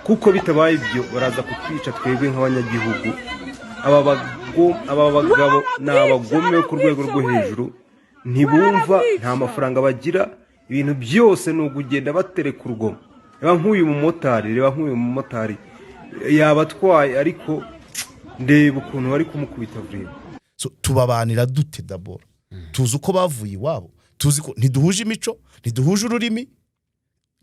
kuko bitabaye ibyo baraza kutwica twebwe nk'abanyagihugu. Aba bagabo ni abagome ku rwego rwo hejuru, ntibumva, nta mafaranga bagira, ibintu byose ni ugugenda batereka urugomo. Reba nk'uyu mumotari yabatwaye, ariko ndeba ukuntu bari kumukubita vuba. So tubabanira dute dabora? Tuzi uko bavuye iwabo, tuzi ko ntiduhuje imico, ntiduhuje ururimi.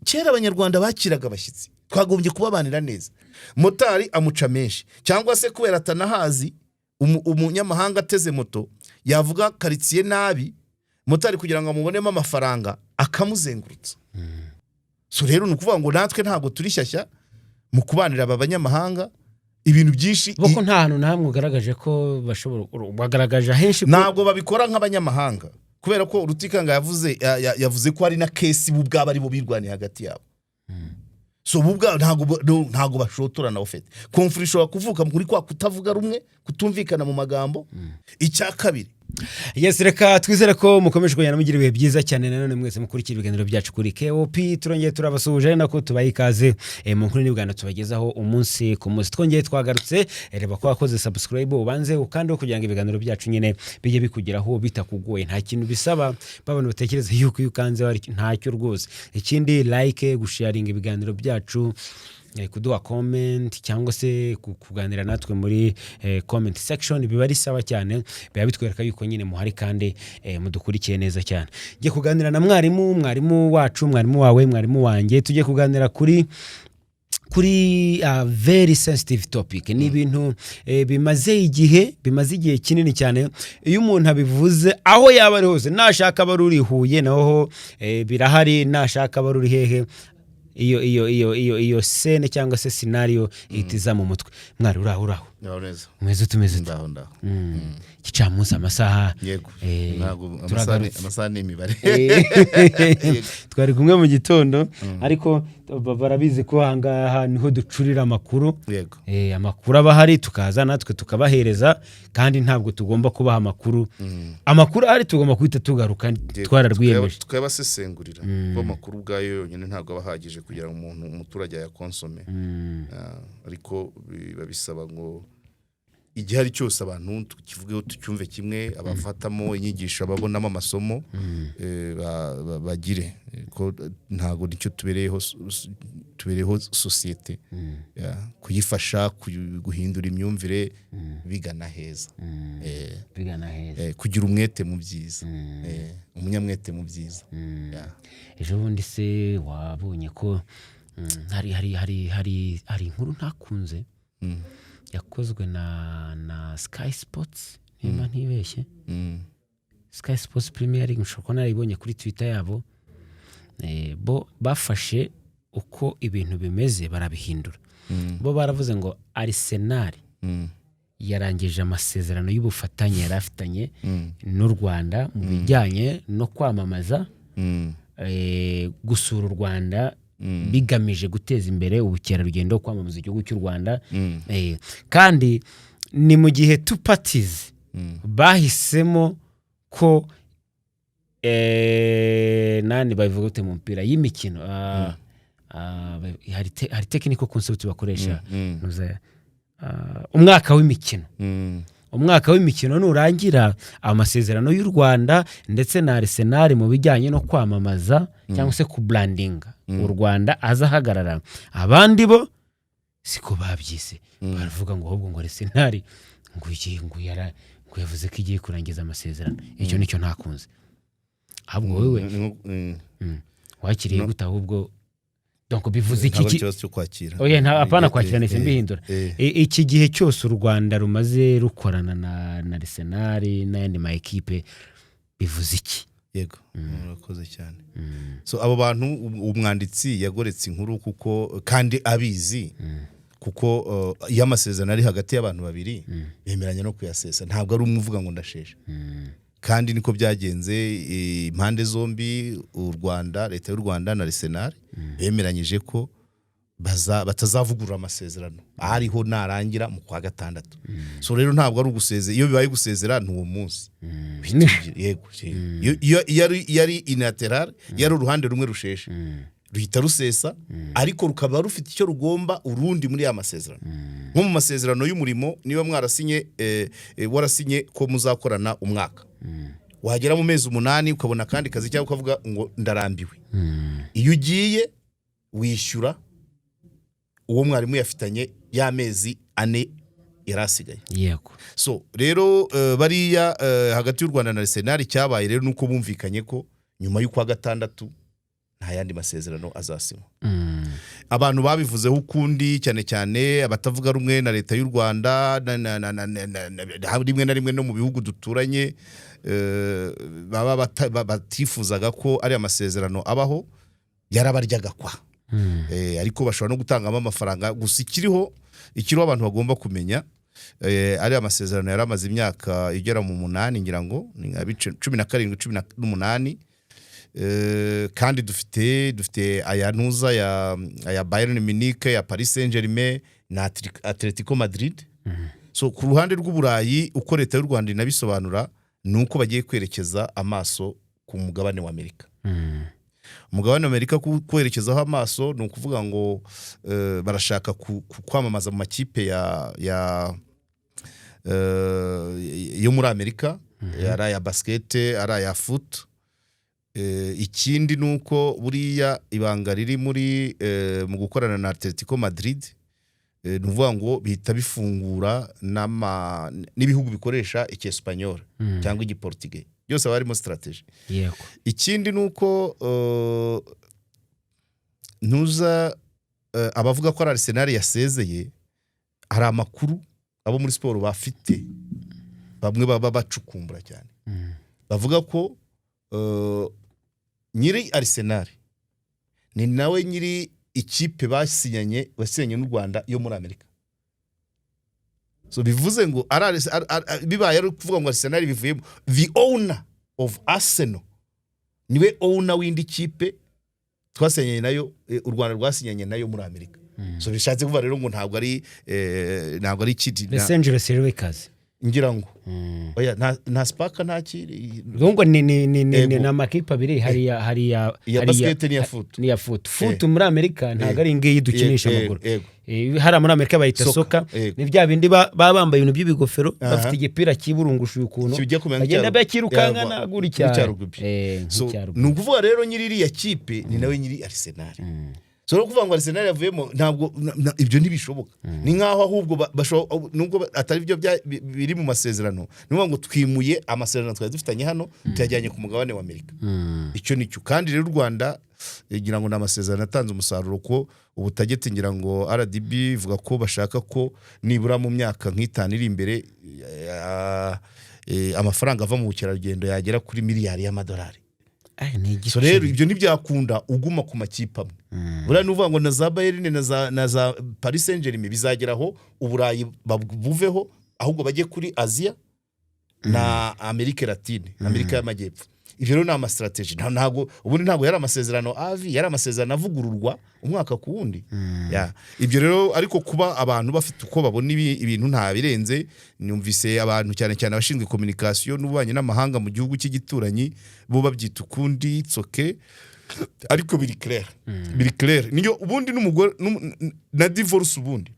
Kera abanyarwanda bakiraga abashyitsi, twagombye kubabanira neza. Motari amuca menshi, cyangwa se kubera atanahazi, umunyamahanga ateze moto yavuga karitsiye nabi, motari kugira ngo amubonemo amafaranga akamuzengurutsa. So rero nukuvuga ngo natwe ntago turi shyashya mu kubanira aba banyamahanga. Ibintu byinshi boko nta hantu namwe ugaragaje ko bashobora bagaragaje henshi ntabwo babikora nk'abanyamahanga, kubera ko Rutikanga yavuze ko ari na case bubwaba ari bo birwaniye hagati yabo. So bubwa ntago bashotorana ofete. Conflict ishobora kuvuka muri kwa kutavuga rumwe, kutumvikana mu magambo. Icya kabiri, yes, reka twizere ko mukomeje kugenda mugira ibihe byiza cyane. Nanone mwese mukurikira ibiganiro byacu kuri KOP, turongeye turabasuhuje nako tubaye ikaze mu nkuru n'ibigano tubagezaho umunsi ku munsi. Twongeye twagarutse, reba ko wakoze subscribe ubanze ukandi kugira ngo ibiganiro byacu nyine bijye bikugeraho bitakugoye, nta kintu bisaba. Babone batekereza yuko yukanze ntacyo rwose. Ikindi like, gusharinga ibiganiro byacu, kuduha comment cyangwa se kuganira natwe muri comment section, biba ari sawa cyane, biba bitwereka yuko nyine muhari kandi mudukurikiye neza cyane. Ngiye kuganira na mwarimu wacu, mwarimu wawe, mwarimu wanjye. Tujye kuganira kuri very sensitive topic. Ni ibintu bimaze igihe kinini cyane. Iyo umuntu abivuze aho yaba ari hose, nashaka baruri Huye naho birahari, nashaka baruri hehe, iyo scene cyangwa se scenario itiza mu mutwe. Mwari uraho umeze tumeze ndaho gicamunsi amasaha yego ntago amasaha n'imibare twari kumwe mu gitondo, ariko barabizi ko hangaha niho ducurira amakuru. Yego amakuru abahari tukaza natwe tukabahereza, kandi ntabwo tugomba kubaha amakuru ahari, tugomba kwita tugaruka twararwiyemeje tukabasesengurira ko amakuru ubwayo yonyine ntabwo abahagije kugira ngo umuturage yakonsome. Ariko babisaba ngo igihari cyose abantu tukivugeho tucyumve kimwe, abafatamo inyigisho babonamo amasomo bagire ko ntago nicyo tubereyeho societe, kuyifasha guhindura imyumvire bigana heza, kugira umwete mu byiza, umunyamwete mu byiza. Ejo bundi se wabonye ko hari inkuru ntakunze yakozwe na Sky Sports, niba ntibeshye, Sky Sports Premier League, nshobora naribonye kuri Twitter yabo. Bo bafashe uko ibintu bimeze barabihindura. Bo baravuze ngo Arsenal yarangije amasezerano y'ubufatanye yarafitanye n'u Rwanda mu bijyanye no kwamamaza, gusura u Rwanda bigamije guteza imbere ubukerarugendo, kwamamaza igihugu cy'u Rwanda. Kandi ni mu gihe two parties bahisemo ko nani bavuga ute mu mpira y'imikino, hari technical concept bakoresha, umwaka w'imikino nurangira, amasezerano y'u Rwanda ndetse na Arsenal mu bijyanye no kwamamaza cyangwa se ku branding u Rwanda azahagarara. Abandi bo siko babyise, baravuga ngo ahubwo ngo Arsenal ngo yavuze ko igiye kurangiza amasezerano. Icyo nicyo ntakunze. Ahubwo wewe wakiriye gute? Ahubwo donc bivuze iki cyo kwakira? Oya, nta apana kwakira nese mbihindura. Iki gihe cyose u Rwanda rumaze rukorana na Arsenal n'ayandi ma equipe, bivuze iki? Yego murakoze cyane. So abo bantu umwanditsi yagoretse inkuru kuko kandi abizi, kuko y'amasezerano ari hagati y'abantu babiri bemeranya no kuyasesa, ntabwo ari umuvuga ngo ndasheshe. Kandi niko byagenze, impande zombi, u Rwanda, leta y'u Rwanda na Arsenal bemeranyije ko batazavugurura amasezerano ariho narangira mu kwa gatandatu. So rero ntabwo ari ugusezera, iyo bibaye gusezera n'uwo munsi. Yego yari unilateral, yari uruhande rumwe rusheshe. ruhita rusesa ariko rukaba rufite icyo rugomba urundi muri ya masezerano nko mu masezerano y'umurimo niba mwarasinye warasinye ko muzakorana umwaka wagera mu mezi 8 ukabona kandi kazi cyangwa ukavuga ngo ndarambiwe iyo ugiye wishyura uwo mwarimu yafitanye y'amezi 4 yarasigaye yego so rero bariya hagati y'u Rwanda na Arsenal cyabaye rero nuko bumvikanye ko nyuma y'ukwa gatandatu nta yandi masezerano azasinywa abantu babivuzeho ukundi cyane cyane abatavuga rumwe na leta y'u Rwanda rimwe na rimwe no mu bihugu duturanye baba batifuzaga ko ari amasezerano abaho yarabaryaga kwa ariko bashobora no gutangamo amafaranga gusa ikiriho abantu bagomba kumenya ari amasezerano yaramaze imyaka igera mu 8 ngira ngo ni 17 18 kandi dufite aya ntuza ya Bayern Munich ya Paris Saint-Germain na Atletico Madrid so ku ruhande rw'uburayi uko leta y'u Rwanda inabisobanura nuko bagiye kwerekeza amaso ku mugabane wa Amerika umugabane wa Amerika kwerekezaho amaso ni ukuvuga ngo barashaka kwamamaza mu makipe yo muri Amerika ari aya basket ari aya foot ikindi nuko buriya ibanga riri muri mu gukorana na Atletico Madrid nuvuga ngo bihita bifungura n'ibihugu bikoresha icyespagnol cyangwa igiportugais byose barimo strategy yego ikindi nuko ntuza abavuga ko Arsenal yasezeye hari amakuru abo muri sport bafite bamwe baba bacukumbura cyane bavuga ko nyiri Arsenal ni nawe nyiri ikipe basinyanye n'u Rwanda yo muri Amerika so bivuze ngo bibaye ari kuvuga ngo Arsenal bivuyemo the owner of Arsenal niwe owner w'indi kipe twasinyanye nayo u Rwanda rwasinyanye nayo muri Amerika so bishatse kuvuga rero ngo ntabwo ari kiti Los Angeles Lakers ngira ngo oya nta Sparka nta kiri ngo ni amakipe abiri hari ya basket ni ya foot muri Amerika ntago ari ngiyi dukinisha amaguru hari muri Amerika bayita soka ni bya bindi bambaye ibintu by'ibigofero bafite igipira kiburungushuye ukuntu bagenda bakirukanga naguri cyane ni ukuvuga rero nyiri ya kipe ni nawe nyiri Arsenal so no kuvuga ngo Arsenal yavuyemo ntabwo ibyo ntibishoboka ni nkaho ahubwo nubwo atari byo biri mu masezerano nuvuga ngo twimuye amasezerano twari dufitanye hano tuyajyanye ku mugabane wa Amerika icyo nicyo kandi rero u Rwanda ngira ngo namasezerano atanze umusaruro ko ubutagete ngira ngo RDB ivuga ko bashaka ko nibura mu myaka nk'itanu iri imbere amafaranga ava mu bukerarugendo yagera kuri miliyari y'amadolari so rero ibyo ntibyakunda uguma ku makipe amwe buriya nuvuga ngo na za Bayern na za Paris Saint-Germain bizageraho uburayi buveho ahubwo bajye kuri Asia na Amerika Latine Amerika y'Amajyepfo ivyo rero na strategy ntago ubundi ntago yari amasezerano yari amasezerano avugururwa umwaka ku wundi ibyo rero ariko kuba abantu bafite uko babona ibintu nta birenze numvise abantu cyane cyane abashinzwe communication n'ubanye n'amahanga mu gihugu cy'igituranyi bo babyita ukundi itsoke ariko biri clair niyo ubundi n'umugore na divorce ubundi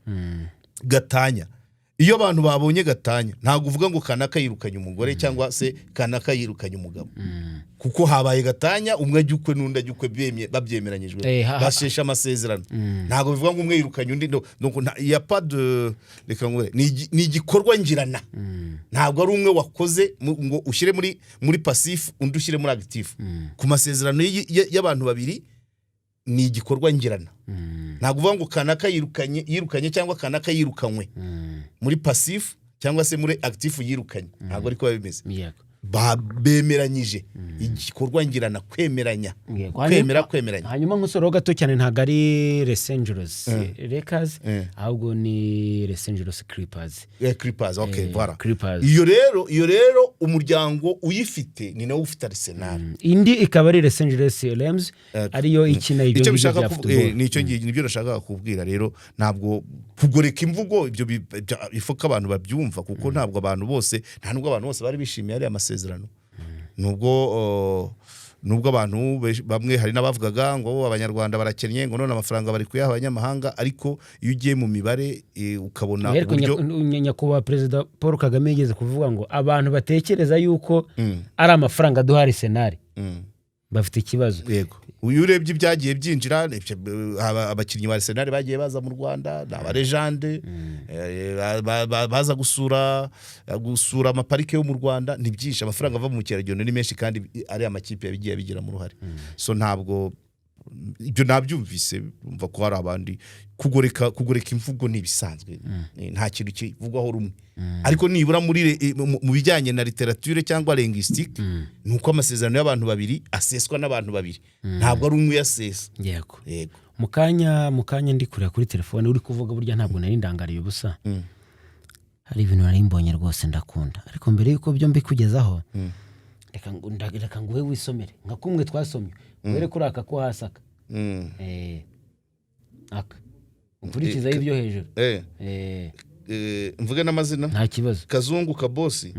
gatanya iyo abantu babonye gatanya ntago uvuga ngo kanaka yirukanye umugore cyangwa se kanaka yirukanye umugabo kuko habaye gatanya umwe ajyukwe n'undi ajyukwe babyemeranyijwe bashesha amasezerano ntago bivuga ngo umwe yirukanye undi ya pas de reka ngo ni igikorwa ngirana ntago ari umwe wakoze ngo ushyire muri passif undi ushyire muri active ku masezerano y'abantu babiri ni igikorwa ngirana ntago uvuga ngo kanaka yirukanye cyangwa kanaka yirukanywe muri passif cyangwa se muri active yirukanye ntago ariko bimeze bemeranyije igikorwa ngirana kwemeranya kwemeranya hanyuma nk'usoro gato cyane ntago ari Los Angeles Lakers ahubwo ni Los Angeles Clippers okay voilà iyo rero umuryango uyifite ni nawe ufite Arsenal indi ikaba ari Los Angeles Rams ariyo ikina ibyo bya football nibyo nashaka kubwira rero ntabwo kugoreka imvugo ibyo ifoka abantu babyumva kuko ntabwo abantu bose bari bishimiye ari amasezerano nubwo nubwo abantu bamwe hari n'abavugaga ngo abanyarwanda barakennye ngo none amafaranga bari kuyaha abanyamahanga ariko iyo ugiye mu mibare ukabona uburyo nyakubahwa perezida Paul Kagame yigeze kuvuga ngo abantu batekereza yuko ari amafaranga duha Arsenal bafite ikibazo. Yego uyu urebye ibyagiye byinjira abakinnyi ba Arsenal bagiye baza mu Rwanda n'abarejande baza gusura amaparike yo mu Rwanda ni byinshi amafaranga ava mu mukerarugendo ni menshi kandi ari amakipe yabigiye bigira mu ruhare. So ntabwo ibyo nabyumvise umva ko hari abandi kugoreka imvugo nibisanzwe nta kintu kivugwaho rumwe ariko nibura mu bijyanye na literature cyangwa linguistique nuko amasezerano y'abantu babiri aseswa n'abantu babiri ntabwo ari umwe yasesa. Yego mukanya ndi kureba kuri telefone uri kuvuga burya ntabwo nari ndangariye ubusa hari ibintu nari mbonye rwose ndakunda ariko mbere yuko byo mbikugezaho reka nguhe wisomere nka kumwe twasomye were kuri aka ko hasaka aka ukurikizaho ibyo hejuru mvuge n'amazina nta kibazo. Kazungu Kabosi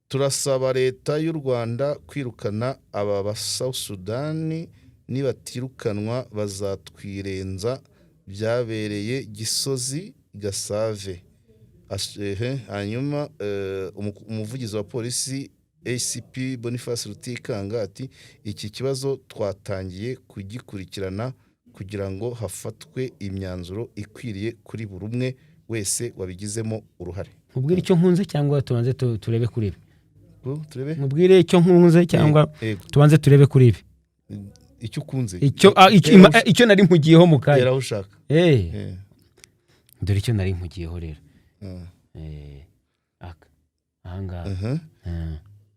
turasaba leta y'u Rwanda kwirukana aba ba South Sudan nibatirukanwa bazatwirenza byabereye Gisozi Gasave. Hanyuma umuvugizi wa polisi ACP Boniface Rutikanga ati iki kibazo twatangiye kugikurikirana kugira ngo hafatwe imyanzuro ikwiriye kuri buri umwe wese wabigizemo uruhare. Mubwire icyo nkunze cyangwa tubanze turebe kuri ibi. Mubwire icyo nkunze cyangwa tubanze turebe kuri ibi. Icyo kunze icyo nari mpugiyeho mu kanya era ushaka dore icyo nari mpugiyeho rero ahangaha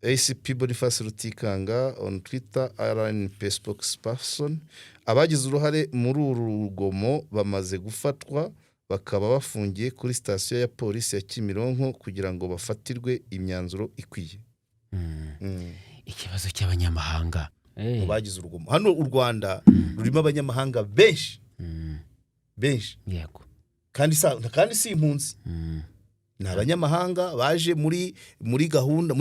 ACP Boniface Rutikanga on Twitter RNP spokesperson abagize uruhare muri uru rugomo bamaze gufatwa bakaba bafungiye kuri station ya polisi ya Kimironko kugira ngo bafatirwe imyanzuro ikwiye. Ikibazo cy'abanyamahanga bagize urugomo hano u Rwanda rurimo abanyamahanga benshi yego kandi si impunzi ni abanyamahanga baje muri gahunda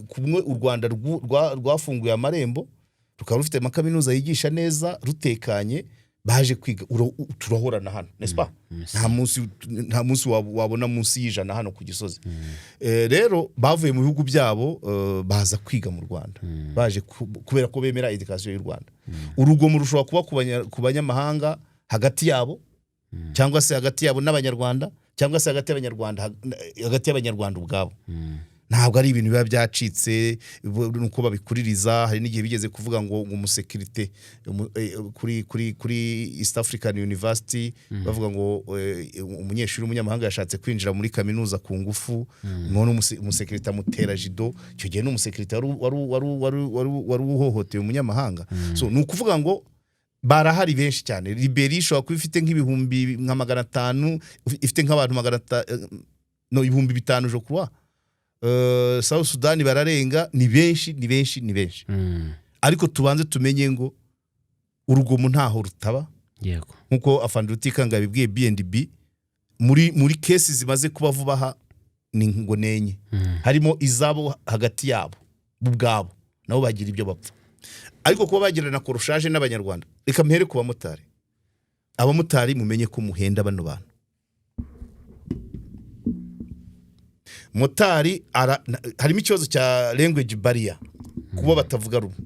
kumwe u Rwanda rwafunguye amarembo rukaba rufite amakaminuza yigisha neza rutekanye baje kwiga turahorana hano nespa nta munsi wabona munsi y'ijana hano ku Gisozi. Rero bavuye mu bihugu byabo baza kwiga mu Rwanda baje kubera ko bemera education y'u Rwanda. Urugomo rushobora kuba ku banyamahanga hagati yabo cyangwa se hagati yabo n'abanyarwanda cyangwa se hagati y'abanyarwanda ubwabo. Ntabwo ari ibintu biba byacitse nuko babikuririza. Hari n'igihe bigeze kuvuga ngo umusekirite kuri East African University bavuga ngo umunyeshuri umunyamahanga yashatse kwinjira muri kaminuza ku ngufu none umusekirite amutera jido cyo gihe n'umusekirite wari uhohoteye umunyamahanga. So nukuvuga ngo barahari benshi cyane. Liberia ishobora kuba ifite nk'ibihumbi nka 500 ifite nk'abantu 500 je crois. South Sudan bararenga ni benshi ariko tubanze tumenye ngo urugomo ntaho rutaba. Yego nkuko afande Rutikanga bibwiye BNB muri cases zimaze kuba vuba ni ngo nenye harimo izabo hagati yabo ubwabo nabo bagira ibyo bapfa ariko kuba bagirana koroshaje n'abanyarwanda. Reka mpere ku abamotari mumenye ko muhenda bano bantu. Motari harimo ikibazo cya language barrier kuba batavuga rumwe.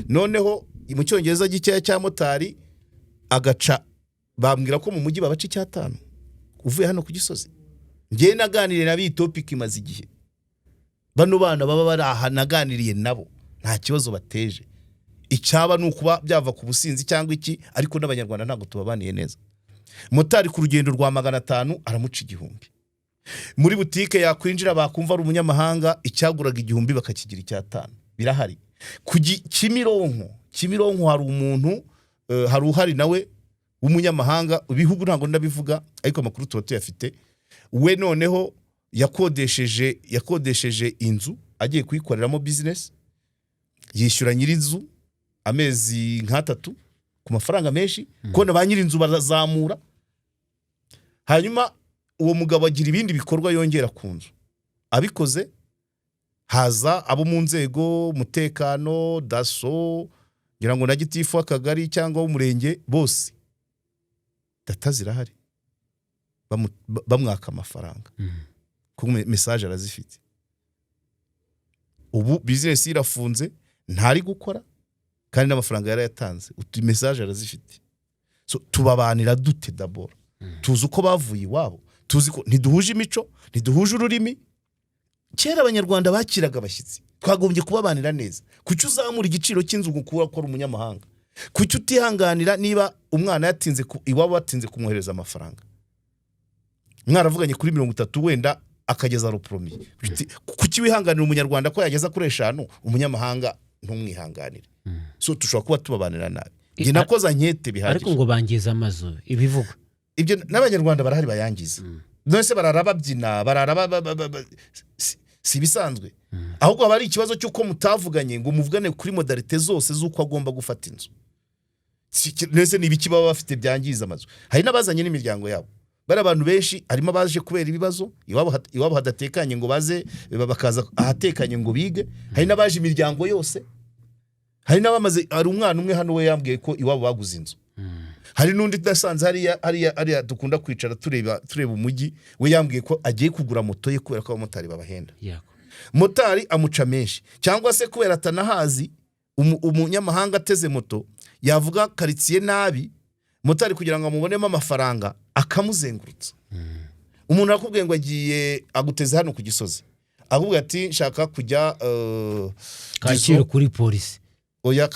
Noneho mu cyongereza gikeya cya motari agaca bambwira ko mu mujyi babaca 5 uvuye hano ku Gisozi. Ngiye naganiriye nabi topic imaze igihe bano bana baba bari aha naganiriye nabo nta kibazo bateje. Icyaba nukuba byava ku businzi cyangwa iki ariko n'abanyarwanda ntago tubabaniye neza. Motari ku rugendo rwa 500 aramuca 1000. Muri butike yakwinjira bakumva ari umunyamahanga icyaguraga 1000 bakakigira 500 birahari. Ku Kimironko hari umuntu hari uhari nawe umunyamahanga ibihugu ntago ndabivuga ariko amakuru tuba tuyafite. We noneho yakodesheje inzu agiye kuyikoreramo business yishyura nyirinzu amezi 3 ku mafaranga menshi kone ba nyirinzu barazamura. Hanyuma uwo mugabo agira ibindi bikorwa yongera ku nzu abikoze haza abo mu nzego umutekano daso ngira ngo na gitifu w'akagari cyangwa w'umurenge bose data zirahari bamwaka amafaranga kuko message arazifite. Ubu business irafunze ntari gukora kandi n'amafaranga yarayatanze message arazifite. So tubabanira dute d'abord tuzi uko bavuye iwabo, tuzi ko ntiduhuje imico, ntiduhuje ururimi. Kera abanyarwanda bakiraga abashyitsi, twagombye kubabanira neza. Kuki uzamura igiciro cy'inzu gukura ko ari umunyamahanga? Kuki utihanganira niba umwana yatinze iwabo batinze kumwohereza amafaranga? Mwaravuganye kuri 30 wenda akageza ropromi. Kuki wihanganira umunyarwanda ko yageza kuri 5 umunyamahanga ntumwihanganire? So tushobora kuba tubabanira nabi. Nge nakoza nkete bihagije. Ariko ngo bangiza amazu ibivugwa. Ibyo n'abanyarwanda barahari bayangiza. Nose bararababyina, bararaba si bisanzwe. Ahubwo abari ikibazo cyuko mutavuganye ngo muvugane kuri modalite zose zuko agomba gufata inzu. Nese nibiki baba bafite byangiza amazu. Hari nabazanye n'imiryango yabo. Bari abantu benshi harimo baje kubera ibibazo, iwabo hadatekanye ngo baze bakaza ahatekanye ngo bige. Hari nabaje imiryango yose. Hari nabamaze ari umwana umwe hano we yambwiye ko iwabo baguze inzu. Hari nundi dasanze hariya dukunda kwicara tureba umujyi we yambwiye ko agiye kugura moto ye kubera ko abamotari babahenda. Motari amuca menshi cyangwa se kubera atanahazi umunyamahanga ateze moto yavuga karitsiye nabi motari kugira ngo amubonemo amafaranga akamuzengurutsa. Umuntu akubwiye ngo agiye aguteze hano ku Gisozi akubwiye ati nshaka kujya Kacyiru kuri polisi. Oya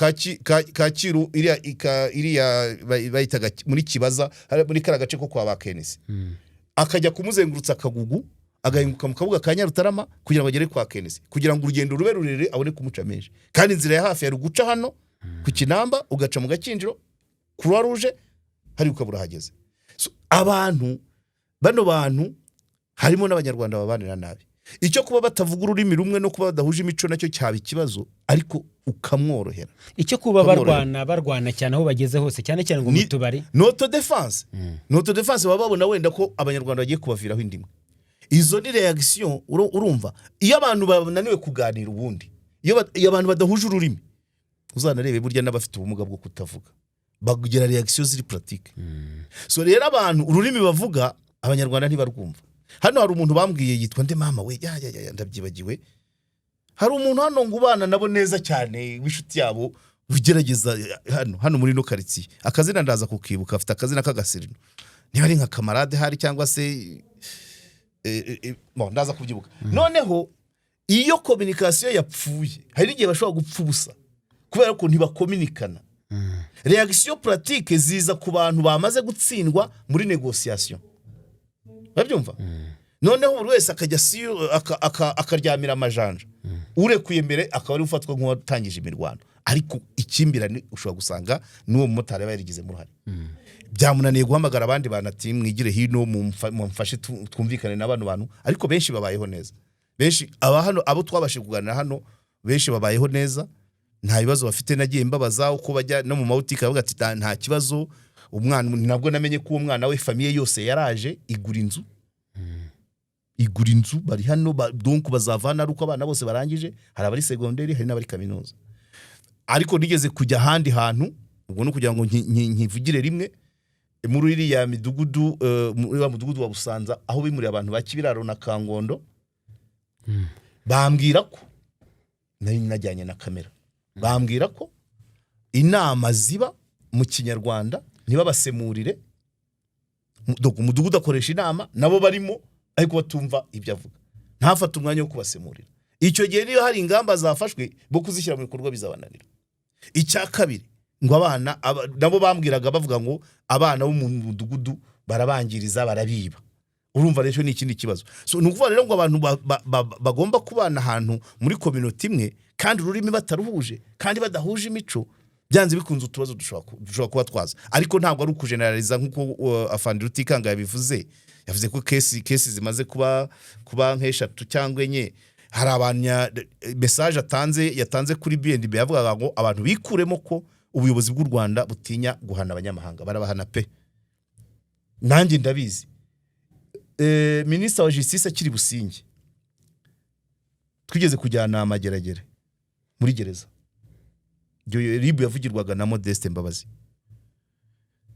Kacyiru iriya bayitaga muri Kibaza muri karagace ko kwa bakenisi. Akajya kumuzengurutsa akagugu agahinguka mu kabuga ka Nyarutarama kugira ngo agere kwa Kenisi kugira ngo urugendo rube rurerure abone kumuca menshi. Kandi inzira ya hafi yari guca hano ku Kinamba ugaca mu Gakinjiro Croix Rouge hari ukabura hageze. So abantu bano bantu harimo n'abanyarwanda babanira nabi. Icyo kuba batavuga ururimi rumwe no kuba badahuje imico nacyo cyaba ikibazo ariko ukamworohera. Icyo kuba barwana cyane aho bageze hose cyane cyane ngo mutubari. Notre defense baba babona wenda ko abanyarwanda bagiye kubaviraho indimwe. Izo ni reaction urumva. Iyo abantu bananiwe kuganira ubundi, iyo abantu badahuje ururimi, uzanarebe burya n'abafite ubumuga bwo kutavuga. Bagira reaction ziri pratique. So rero abantu ururimi bavuga abanyarwanda ntibarwumva. Hano hari umuntu bambwiye yitwa nde mama we ya ndabyibagiwe. Hari umuntu hano ngubana nabo neza cyane wishuti yabo ugerageza hano muri no karitsiye. Akazina ndaza kukibuka afite akazina kagasirino. Niba ari nka kamarade hari cyangwa se ndaza kubyibuka. Noneho iyo communication yapfuye hari igihe bashobora gupfa ubusa kubera ko ntibakominikana. Reaction pratique ziza ku bantu bamaze gutsindwa muri negotiation. Babyumva? Noneho buri wese akajya akaryamira amajanja. Urekuye mbere akaba ari ufatwa nk'uwatangije imirwano. Ariko ikimbirane ushobora gusanga n'uwo mumotari yarigize mu ruhare. Byamunaniye guhamagara abandi banati mwigire hino mumfashe twumvikane n'abantu bantu ariko benshi babayeho neza. Benshi abo twabashe kuganira hano benshi babayeho neza. Nta bibazo bafite nagiye mbabaza uko bajya no mu mawutika bavuga ati nta kibazo. Umwana nabwo namenye ko umwana we famille yose yaraje igura inzu bari hano donc bazavana ari uko abana bose barangije. Hari abari secondaire hari n'abari kaminuza. Ariko nigeze kujya handi hantu ubwo no kugira ngo nkivugire rimwe muri iriya midugudu muri wa mudugudu wa Busanza aho bimuri abantu bakibiraro na Kangondo. Bambwira ko nari najyanye na kamera. Bambwira ko inama ziba mu Kinyarwanda niba basemurire umudugudu akoresha inama nabo barimo ariko batumva ibyo avuga. Ntafata umwanya wo kubasemurira. Icyo gihe niyo hari ingamba zafashwe bo kuzishyira mu bikorwa bizabananira. Icya kabiri ngo abana nabo bambwiraga bavuga ngo abana bo mu mudugudu barabangiriza barabiba. Urumva rero ni ikindi kibazo. So nukuvuga rero ngo abantu bagomba kubana ahantu muri community imwe kandi ururimi bataruhuje kandi badahuje imico byanze bikunze utubazo dushobora kuba twaza. Ariko ntabwo ari ukugeneraliza nkuko afandi Rutikanga yabivuze. Yavuze ko kesi zimaze kuba nk'eshatu cyangwa enye. Hari abanya message yatanze kuri BNB yavuga ngo abantu bikuremo ko ubuyobozi bw'u Rwanda butinya guhana abanyamahanga. Barabahana pe. Nanjye ndabizi. Minister wa Justice akiri Busingi twigeze kujyana amageragere muri gereza ribu yavugirwaga na Modeste Mbabazi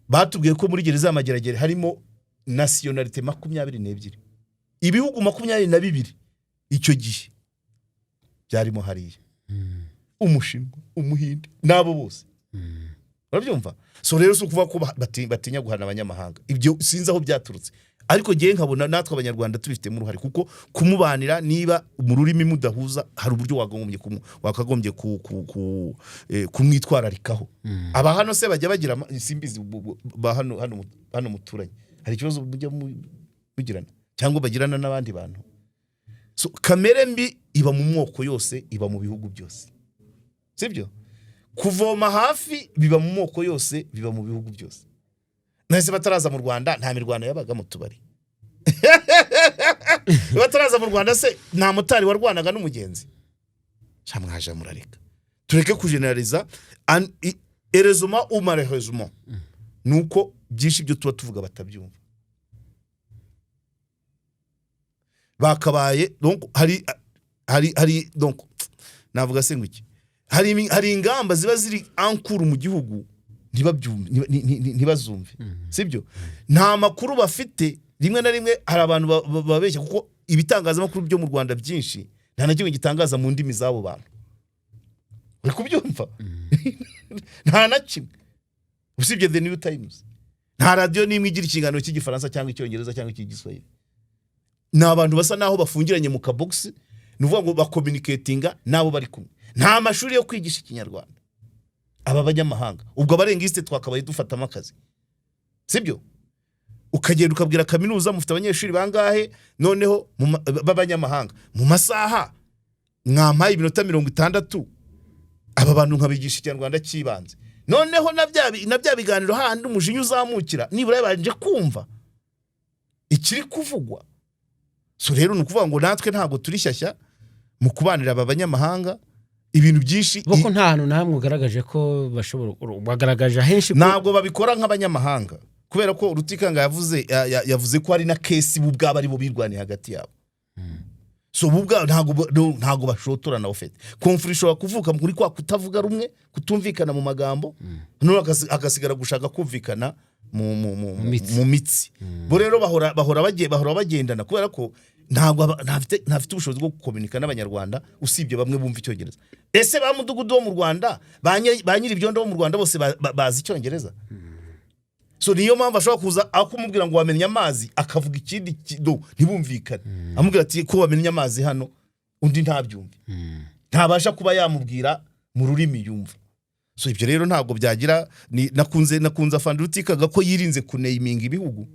batubwiye ko muri gereza y'amageragere harimo nationalite 22 ibihugu 22 icyo gihe byarimo hariya umushinwa umuhinde nabo bose urabyumva so rero so kuvuga ko batinya guhana abanyamahanga ibyo sinzi aho byaturutse ariko giye nkabona natwe abanyarwanda tubifite mu ruhari kuko kumubanira niba mu rurimi mudahuza hari uburyo wakagombye kumwitwararikaho aba hano se bajya bagira simbizi hano muturanye hari ikibazo mujya mugirana cyangwa bagirana n'abandi bantu so kamere mbi iba mu moko yose iba mu bihugu byose sibyo kuvoma hafi biba mu moko yose biba mu bihugu byose nase bataraza mu Rwanda nta mirwano yabaga mu tubari bataraza mu Rwanda se nta motari warwanaga n'umugenzi cyamwaje murareka tureke kugeneraliza erezoma ou malheureusement nuko byinshi byo tuba tuvuga batabyumva bakabaye donc hari donc navuga se ngwiki hari ingamba ziba ziri ankuru mu gihugu ntibazumve sibyo nta makuru bafite rimwe na rimwe hari abantu babeshya kuko ibitangazamakuru byo mu Rwanda byinshi nta na kimwe gitangaza mu ndimi zabo bantu uri kubyumva nta na kimwe usibye The New Times nta radio nimwe igira ikiganiro cy'igifaransa cyangwa icyongereza cyangwa icy'igiswahili ni abantu basa naho bafungiranye mu kabox nuvuga ngo bakommunicatinga nabo bari kumwe nta mashuri yo kwigisha ikinyarwanda aba banyamahanga ubwo abarengiste twakabaye dufatamo akazi sibyo ukagenda ukabwira kaminuza mufite abanyeshuri bangahe noneho b'abanyamahanga mu masaha mwampaye iminota 60 aba bantu nkabigisha ikinyarwanda kibanze noneho nabya biganiro handi umujinya uzamukira nibura yabanje kumva ikiri kuvugwa so rero nukuvuga ngo natwe ntago turi shyashya mu kubanira aba banyamahanga ibintu byinshi boko nta hantu namwe ugaragaje ko bashobora bagaragaje henshi ntabwo babikora nk'abanyamahanga kubera ko Rutikanga yavuze ko ari na case bubwaba ari bo birwaniye hagati yabo so bubwa ntago bashotorana ofete conflict ishobora kuvuka muri kwa kutavuga rumwe kutumvikana mu magambo none akasigara gushaka kumvikana mu mitsi bo rero bahora bagendana kubera ko ntabwo ntafite ubushobozi bwo gukomunika n'abanyarwanda usibye bamwe bumva icyongereza ese ba mudugudu wo mu Rwanda ba nyiri ibyondo bo mu Rwanda bose bazi icyongereza so niyo mpamvu ashobora kuza akumubwira ngo wamenye amazi akavuga ikindi ntibumvikane amubwira ati ko wamenye amazi hano undi ntabyumve ntabasha kuba yamubwira mu rurimi yumva so ibyo rero ntabwo byagira nakunze afande Rutikaga ko yirinze kuneyiminga ibihugu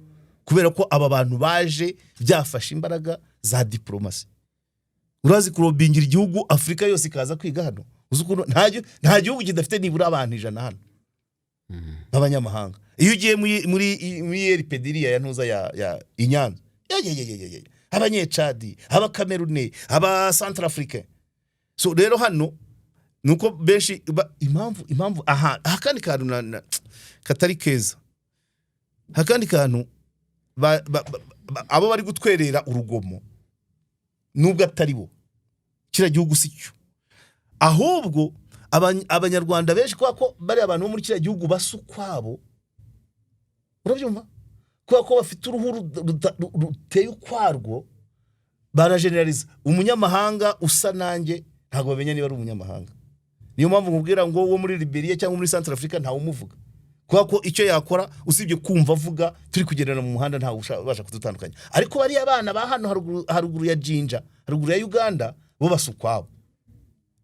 kubera ko aba bantu baje byafasha imbaraga za diplomasi urazi kurobingira igihugu Afrika yose ikaza kwiga hano uzukuno nta gihugu kidafite nibura abantu 100 hano abanyamahanga iyo ugiye muri RPDiriya ya ntuza ya Inyanza abanyecadi aba Cameroon aba Centrafrique so rero hano nuko benshi impamvu hakandi kantu katari keza hakandi kantu abo bari gutwerera urugomo nubwo atari bo kira gihugu sicyo ahubwo abanyarwanda benshi ko bari abantu bo muri kira gihugu basukwabo urabyumva ko bafite uruhu ruteye ukwarwo barageneraliza umunyamahanga usa nanjye ntago bamenya niba ari umunyamahanga niyo mpamvu nkubwira ngo wo muri Liberia cyangwa muri Centrafrica ntawe umuvuga ko icyo yakora usibye kumva avuga turi kugendana mu muhanda ntawe ubasha kudutandukanya ariko bari abana ba hano haruguru ya Jinja haruguru ya Uganda bo basukwabo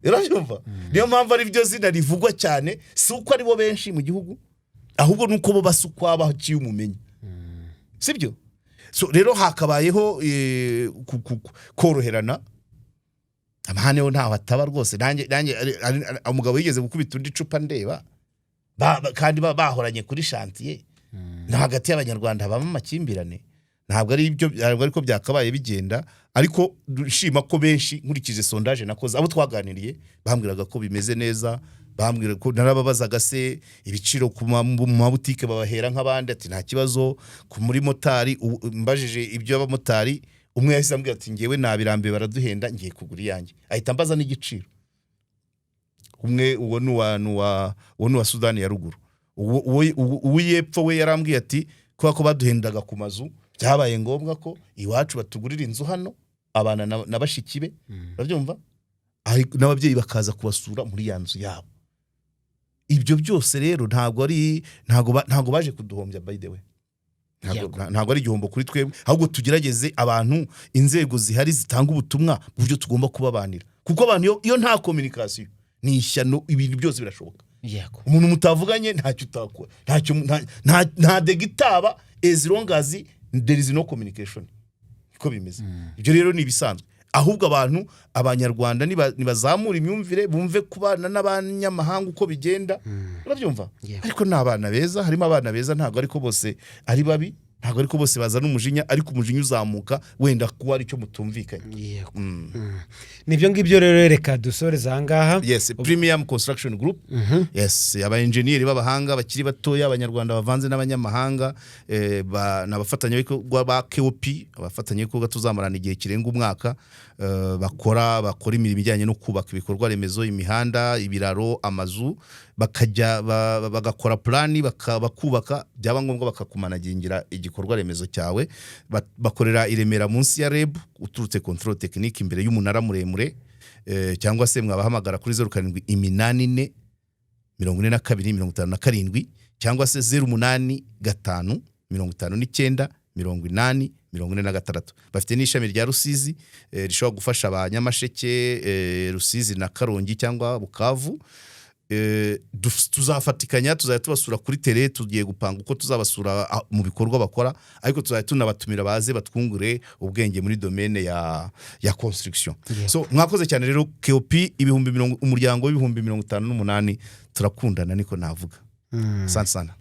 urabyumva niyo mpamvu ari byo zina rivugwa cyane si uko ari bo benshi mu gihugu ahubwo nuko bo basukwabo haciye umumenyi sibyo so rero hakabayeho koroherana amahane ntaho ataba rwose nanjye umugabo yigeze gukubita undi cupa ndeba kandi bahoranye kuri chantier na hagati y'abanyarwanda baba amakimbirane ntabwo ariko byakabaye bigenda ariko dushima ko benshi nkurikije sondage nakoze abo twaganiriye bambwiraga ko bimeze neza bambwira ko narababazaga se ibiciro ku mabutike babahera nk'abandi ati nta kibazo muri Motari mbajije ibyo abamotari umwe yahise ambwira ati ngewe nabirambiwe baraduhenda ngiye kugura iyanjye ahita ambaza n'igiciro umwe uwo nuwa Sudani ya ruguru uwo yepfo we yarambwiye ati kubera ko baduhendaga ku mazu byabaye ngombwa ko iwacu batugurira inzu hano abana na bashiki be urabyumva n'ababyeyi bakaza kubasura muri ya nzu yabo. Ibyo byose rero ntago baje kuduhombya by the way, ntago ari igihombo kuri twebwe, ahubwo tugerageze abantu inzego zihari zitanga ubutumwa buryo tugomba kubabanira, kuko abantu iyo nta communication ni ishyano, ibintu byose birashoboka. Umuntu mutavuganye ntacyo utakora, nta degitaba as long as there is no communication, ko bimeze. Ibyo rero ni bisanzwe, ahubwo abantu abanyarwanda nibazamura imyumvire, bumve kubana n'abanyamahanga uko bigenda, urabyumva. Ariko n'abana beza, harimo abana beza, ntago ariko bose ari babi, ntago ariko bose bazana umujinya, ariko umujinya uzamuka wenda kuba ari cyo mutumvikanye. Nibyo ngibyo rero reka dusoreza ahangaha. Yes, Premium Construction Group. Yes, aba engineer b'abahanga bakiri batoya, abanyarwanda bavanze n'abanyamahanga, n'abafatanyabikorwa ba KOP, abafatanyabikorwa tuzamarana igihe kirenga umwaka, bakora imirimo ijyanye no kubaka ibikorwa remezo, imihanda, ibiraro, amazu, bagakora plani, bakubaka, byaba ngombwa bakakumanagingira igikorwa remezo cyawe. Bakorera iremera munsi ya REB, uturutse control technique imbere y'umunara muremure, cyangwa se mwabahamagara kuri 0784 42 57 cyangwa se 085 59 80 46. Bafite n'ishami rya Rusizi rishobora gufasha abanyamasheke, Rusizi na Karongi cyangwa Bukavu. Tuzafatikanya, tuzajya tubasura kuri tele, tugiye gupanga uko tuzabasura mu bikorwa bakora, ariko tuzajya tunabatumira baze batwungure ubwenge muri domaine ya construction. So mwakoze cyane rero KOP, umuryango w'ibihumbi 58 turakundana, niko navuga. Asante sana.